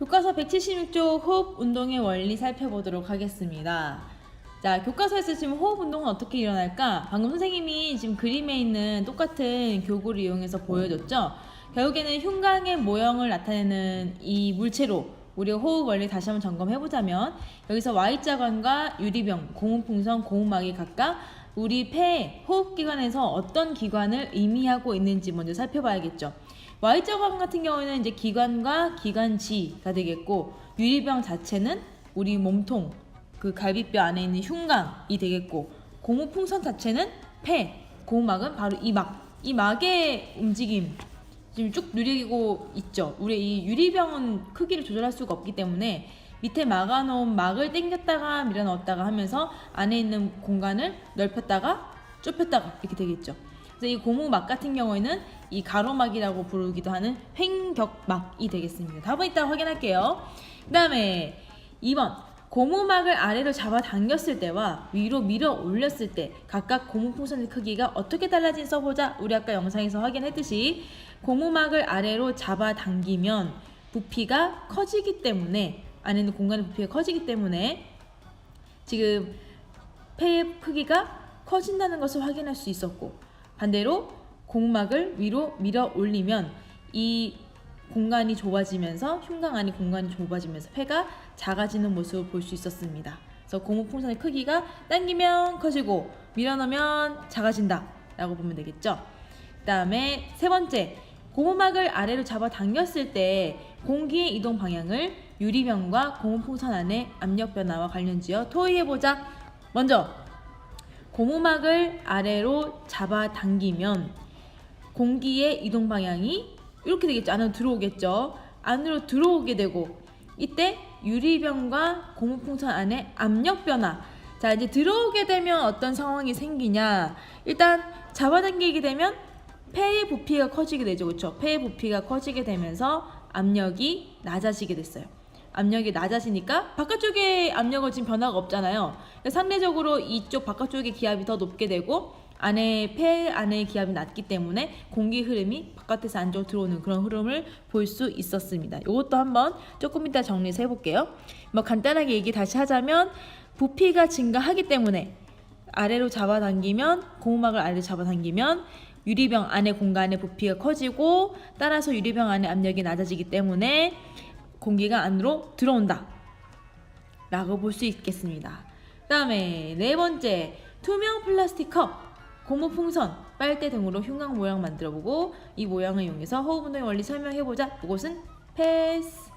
교과서 176쪽 호흡 운동의 원리 살펴보도록 하겠습니다. 자, 교과서에서 지금 호흡 운동은 어떻게 일어날까? 방금 선생님이 지금 그림에 있는 똑같은 교구를 이용해서 보여줬죠? 결국에는 흉곽의 모형을 나타내는 이 물체로 우리가 호흡 원리 다시 한번 점검해보자면, 여기서 Y자관과 유리병, 고무풍선, 고무막이 각각 우리 폐 호흡기관에서 어떤 기관을 의미하고 있는지 먼저 살펴봐야겠죠. Y자관 같은 경우에는 이제 기관과 기관지가 되겠고, 유리병 자체는 우리 몸통, 그 갈비뼈 안에 있는 흉곽이 되겠고, 고무풍선 자체는 폐, 고무막은 바로 이 막의 움직임 지금 쭉 누리고 있죠. 우리 이 유리병은 크기를 조절할 수가 없기 때문에 밑에 막아놓은 막을 당겼다가 밀어넣었다가 하면서 안에 있는 공간을 넓혔다가 좁혔다가 이렇게 되겠죠. 그래서 이 고무막 같은 경우에는 이 가로막이라고 부르기도 하는 횡격막이 되겠습니다. 답은 이따 확인할게요. 그 다음에 2번, 고무막을 아래로 잡아당겼을 때와 위로 밀어 올렸을 때 각각 고무풍선의 크기가 어떻게 달라진지 써보자. 우리 아까 영상에서 확인했듯이 고무막을 아래로 잡아당기면 부피가 커지기 때문에, 안에 있는 공간의 부피가 커지기 때문에 지금 폐의 크기가 커진다는 것을 확인할 수 있었고, 반대로 고무막을 위로 밀어 올리면 이 공간이 좁아지면서, 흉곽 안의 공간이 좁아지면서 폐가 작아지는 모습을 볼 수 있었습니다. 그래서 고무풍선의 크기가 당기면 커지고 밀어넣으면 작아진다 라고 보면 되겠죠. 그 다음에 세 번째, 고무막을 아래로 잡아 당겼을 때 공기의 이동 방향을 유리병과 고무풍선 안의 압력 변화와 관련지어 토의해보자. 먼저 고무막을 아래로 잡아 당기면 공기의 이동 방향이 이렇게 되겠죠. 안으로 들어오겠죠. 안으로 들어오게 되고, 이때 유리병과 고무풍선 안에 압력 변화. 자, 이제 들어오게 되면 어떤 상황이 생기냐. 일단 잡아당기게 되면 폐의 부피가 커지게 되죠. 그렇죠? 폐의 부피가 커지게 되면서 압력이 낮아지게 됐어요. 압력이 낮아지니까 바깥쪽에 압력은 지금 변화가 없잖아요. 상대적으로 이쪽 바깥쪽의 기압이 더 높게 되고, 폐 안의 기압이 낮기 때문에 공기 흐름이 바깥에서 안쪽으로 들어오는 그런 흐름을 볼 수 있었습니다. 이것도 한번 조금 이따 정리해서 해볼게요. 뭐 간단하게 얘기 다시 하자면, 부피가 증가하기 때문에 아래로 잡아당기면, 고무막을 아래로 잡아당기면 유리병 안의 공간의 부피가 커지고, 따라서 유리병 안의 압력이 낮아지기 때문에 공기가 안으로 들어온다 라고 볼 수 있겠습니다. 그 다음에 네 번째, 투명 플라스틱 컵, 고무풍선, 빨대 등으로 흉곽 모양 만들어보고 이 모양을 이용해서 호흡 운동의 원리 설명해보자. 이것은 패스.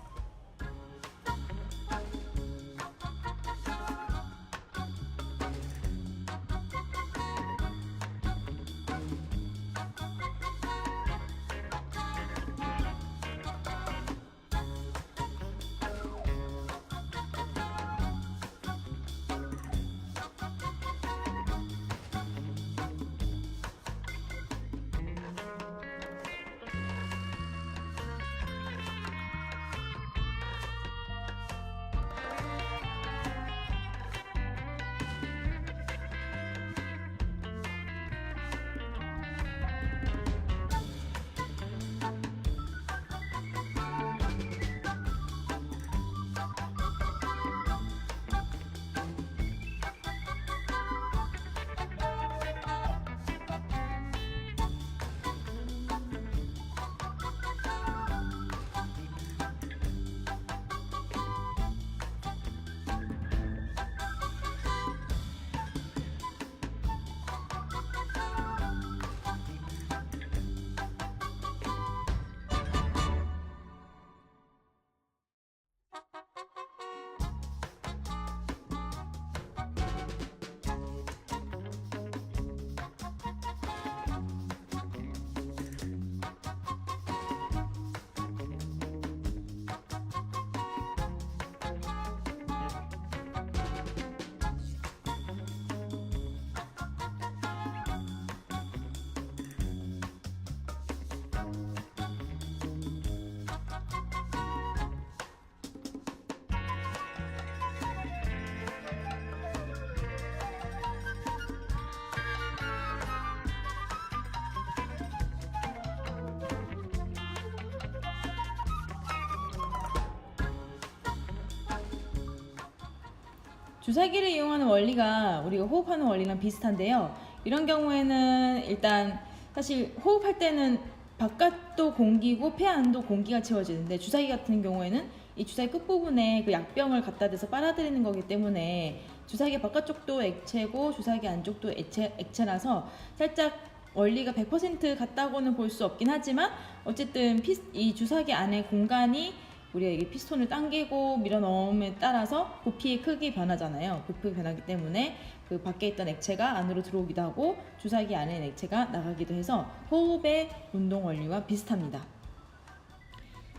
주사기를 이용하는 원리가 우리가 호흡하는 원리랑 비슷한데요. 이런 경우에는 일단 사실 호흡할 때는 바깥도 공기고 폐 안도 공기가 채워지는데 주사기 같은 경우에는 이 주사기 끝부분에 그 약병을 갖다 대서 빨아들이는 거기 때문에 주사기 바깥쪽도 액체고 주사기 안쪽도 액체라서 살짝 원리가 100% 같다고는 볼 수 없긴 하지만 어쨌든 이 주사기 안에 공간이 우리가 이게 피스톤을 당기고 밀어 넣음에 따라서 부피의 크기 변하잖아요. 부피 변하기 때문에 그 밖에 있던 액체가 안으로 들어오기도 하고 주사기 안에 있는 액체가 나가기도 해서 호흡의 운동 원리와 비슷합니다.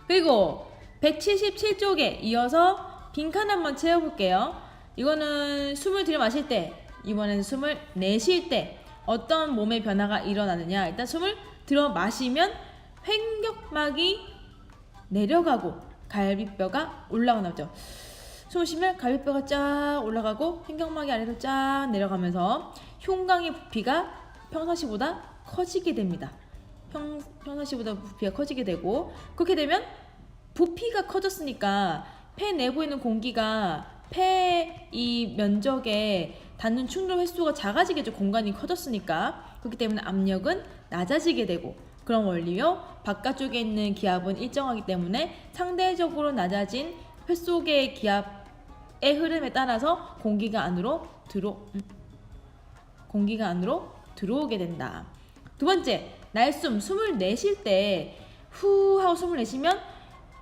그리고 177쪽에 이어서 빈칸 한번 채워볼게요. 이거는 숨을 들여 마실 때, 이번에는 숨을 내쉴 때 어떤 몸의 변화가 일어나느냐. 일단 숨을 들어 마시면 횡격막이 내려가고 갈비뼈가 올라가죠. 숨을 쉬면 갈비뼈가 쫙 올라가고 횡격막이 아래로 쫙 내려가면서 흉곽의 부피가 평상시보다 커지게 됩니다. 평상시보다 부피가 커지게 되고, 그렇게 되면 부피가 커졌으니까 폐 내부에 있는 공기가 폐 이 면적에 닿는 충돌 횟수가 작아지겠죠. 공간이 커졌으니까. 그렇기 때문에 압력은 낮아지게 되고, 그런 원리요. 바깥쪽에 있는 기압은 일정하기 때문에 상대적으로 낮아진 폐 속의 기압의 흐름에 따라서 공기가 안으로 들어오게 된다. 두 번째, 날숨, 숨을 내쉴 때 후 하고 숨을 내쉬면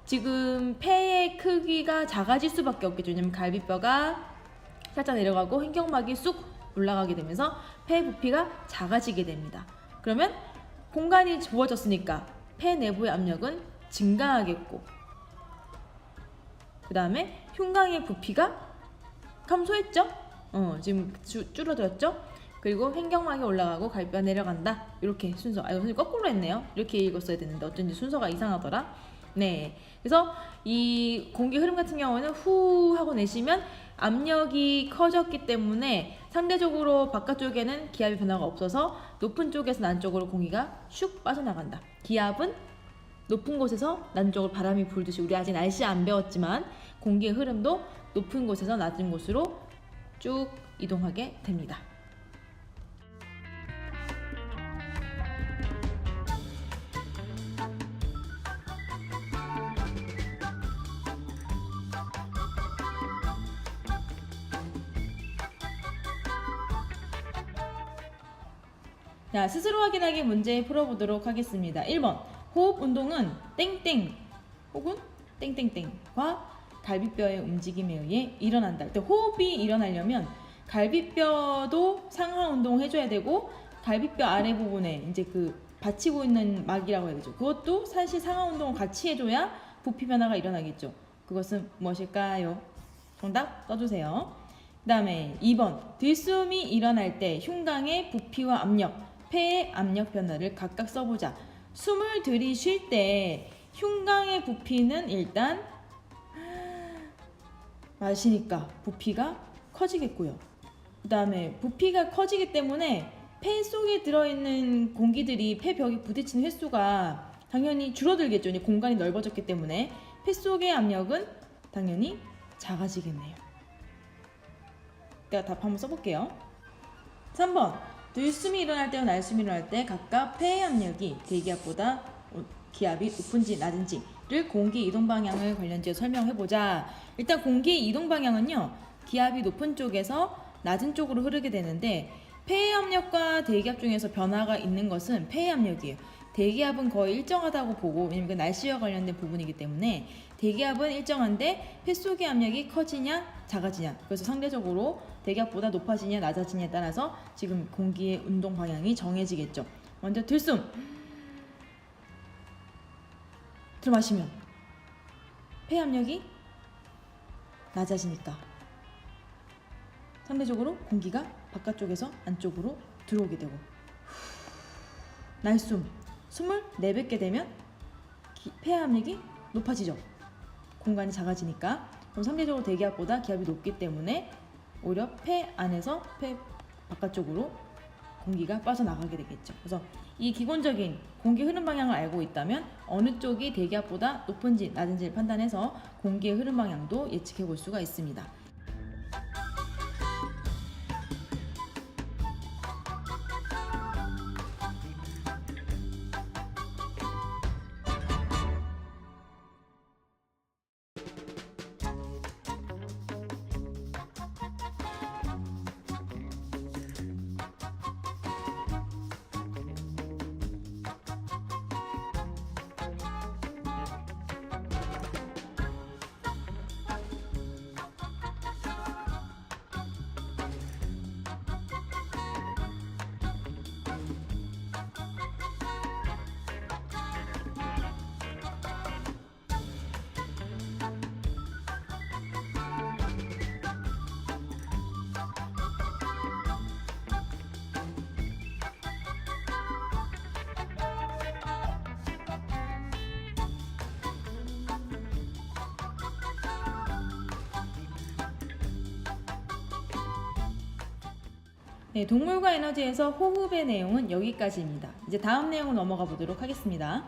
지금 폐의 크기가 작아질 수밖에 없겠죠. 왜냐면 갈비뼈가 살짝 내려가고 횡격막이 쑥 올라가게 되면서 폐 부피가 작아지게 됩니다. 그러면 공간이 좁아졌으니까 폐 내부의 압력은 증가하겠고, 그 다음에 흉곽의 부피가 감소했죠? 지금 줄어들었죠? 그리고 횡격막이 올라가고 갈비뼈가 내려간다. 이렇게 순서. 이거 선생님 거꾸로 했네요. 이렇게 읽었어야 되는데 어쩐지 순서가 이상하더라. 네. 그래서 이 공기 흐름 같은 경우는 후 하고 내쉬면 압력이 커졌기 때문에 상대적으로 바깥쪽에는 기압의 변화가 없어서 높은 쪽에서 낮은 쪽으로 공기가 슉 빠져나간다. 기압은 높은 곳에서 낮은 쪽으로 바람이 불듯이, 우리 아직 날씨 안 배웠지만 공기의 흐름도 높은 곳에서 낮은 곳으로 쭉 이동하게 됩니다. 자, 스스로 확인하기 문제 풀어보도록 하겠습니다. 1번, 호흡 운동은 땡땡 혹은 땡땡땡과 갈비뼈의 움직임에 의해 일어난다. 호흡이 일어나려면 갈비뼈도 상하 운동을 해줘야 되고, 갈비뼈 아래 부분에 이제 그 받치고 있는 막이라고 해야 되죠. 그것도 사실 상하 운동을 같이 해줘야 부피 변화가 일어나겠죠. 그것은 무엇일까요? 정답 써주세요. 그 다음에 2번, 들숨이 일어날 때 흉곽의 부피와 압력, 폐의 압력 변화를 각각 써보자. 숨을 들이쉴 때 흉곽의 부피는 일단 마시니까 부피가 커지겠고요. 그 다음에 부피가 커지기 때문에 폐 속에 들어있는 공기들이 폐 벽에 부딪히는 횟수가 당연히 줄어들겠죠. 공간이 넓어졌기 때문에 폐 속의 압력은 당연히 작아지겠네요. 제가 답 한번 써볼게요. 3번, 들숨이 일어날 때와 날숨이 일어날 때 각각 폐의 압력이 대기압보다 기압이 높은지 낮은지를 공기 이동 방향을 관련지어 설명해보자. 일단 공기의 이동 방향은요, 기압이 높은 쪽에서 낮은 쪽으로 흐르게 되는데, 폐의 압력과 대기압 중에서 변화가 있는 것은 폐의 압력이에요. 대기압은 거의 일정하다고 보고, 왜냐면 그 날씨와 관련된 부분이기 때문에 대기압은 일정한데 폐 속의 압력이 커지냐 작아지냐, 그래서 상대적으로 대기압보다 높아지냐 낮아지냐에 따라서 지금 공기의 운동 방향이 정해지겠죠. 먼저 들숨, 들어 마시면 폐 압력이 낮아지니까 상대적으로 공기가 바깥쪽에서 안쪽으로 들어오게 되고, 날숨, 숨을 내뱉게 되면 폐 압력이 높아지죠. 공간이 작아지니까. 그럼 상대적으로 대기압보다 기압이 높기 때문에 오히려 폐 안에서 폐 바깥쪽으로 공기가 빠져나가게 되겠죠. 그래서 이 기본적인 공기 흐름 방향을 알고 있다면 어느 쪽이 대기압보다 높은지 낮은지를 판단해서 공기의 흐름 방향도 예측해 볼 수가 있습니다. 네, 동물과 에너지에서 호흡의 내용은 여기까지입니다. 이제 다음 내용으로 넘어가 보도록 하겠습니다.